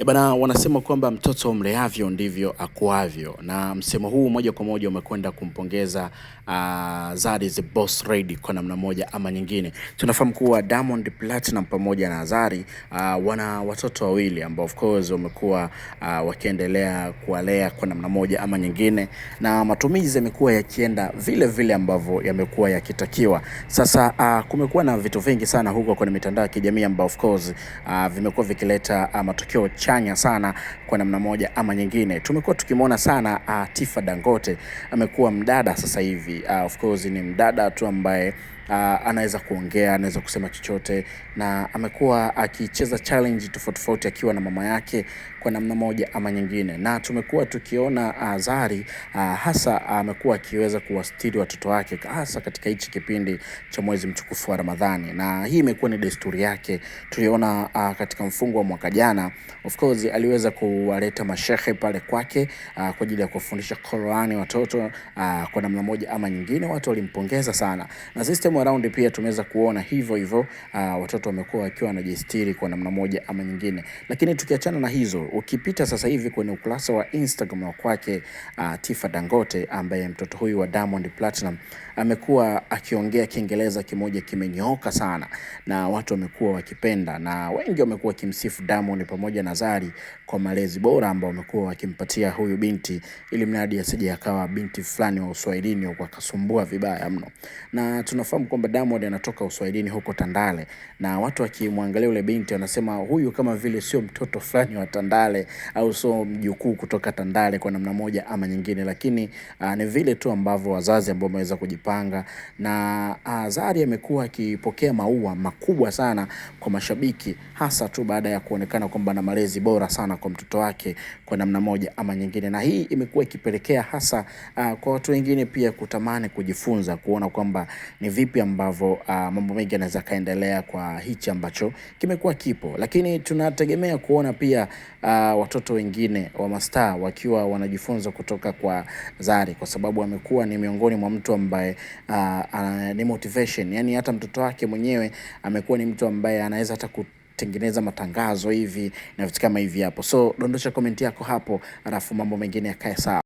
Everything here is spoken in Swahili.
Bana, wanasema kwamba mtoto mleavyo ndivyo akuavyo, na msemo huu moja kwa moja umekwenda kumpongeza Zari the Boss Lady kwa namna moja ama nyingine. Tunafahamu kuwa Diamond Platinum pamoja na Zari wana watoto wawili ambao of course wamekuwa wakiendelea kuwalea kwa namna moja ama nyingine, na matumizi yamekuwa yakienda vile vile ambavyo yamekuwa yakitakiwa. Sasa kumekuwa na vitu vingi sana huko kwenye mitandao ya kijamii ambao of course vimekuwa vikileta matokeo chanya sana kwa namna moja ama nyingine. Tumekuwa tukimwona sana Tifa Dangote amekuwa mdada sasa hivi. Of course ni mdada tu ambaye anaweza kuongea, anaweza kusema chochote, na amekuwa akicheza challenge tofauti akiwa na mama yake kwa namna moja ama nyingine. Na tumekuwa tukiona Zari hasa amekuwa akiweza kuwastiri watoto wake hasa katika hichi kipindi cha mwezi mtukufu wa Ramadhani, na hii imekuwa ni desturi yake. Tuliona katika mfungo wa mwaka jana of course aliweza kuwaleta mashehe pale kwake kwa ajili ya kufundisha Qur'ani watoto kwa namna moja ama nyingine. Watu walimpongeza sana, na system around pia tumeweza kuona hivyo hivyo watoto wamekuwa wakiwa wanajistiri kwa namna moja ama nyingine. Lakini tukiachana na hizo, ukipita sasa hivi kwenye ukurasa wa Instagram wa kwake Tifa Dangote, ambaye mtoto huyu wa Diamond Platinum amekuwa akiongea Kiingereza kimoja kimenyooka sana, na watu wamekuwa wakipenda, na wengi wamekuwa kimsifu Diamond pamoja na Zari kwa malezi bora ambao wamekuwa wakimpatia huyu binti, ili mradi asije akawa binti fulani wa Uswahilini au akasumbua vibaya mno. Na tunafahamu kwamba Diamond anatoka Uswahilini huko Tandale, na watu wakimwangalia yule binti wanasema huyu kama vile sio mtoto fulani wa Tandale au sio mjukuu kutoka Tandale kwa namna moja ama nyingine. Lakini ni vile tu ambavyo wazazi ambao wameweza kujipanga, na Zari amekuwa akipokea maua makubwa sana kwa mashabiki, hasa tu baada ya kuonekana kwamba na malezi bora sana kwa mtoto wake kwa namna moja ama nyingine. Na hii imekuwa ikipelekea hasa kwa watu wengine pia kutamani kujifunza, kuona kwamba ni vipi ambavyo mambo mengi yanaweza kaendelea kwa hichi ambacho kimekuwa kipo. Lakini tunategemea kuona pia watoto wengine wa mastaa wakiwa wanajifunza kutoka kwa Zari, kwa sababu amekuwa ni miongoni mwa mtu ambaye ni motivation. Yani hata mtoto wake mwenyewe amekuwa ni mtu ambaye anaweza hata kutengeneza matangazo hivi na vitu kama hivi hapo. So dondosha komenti yako hapo, alafu mambo mengine yakae sawa.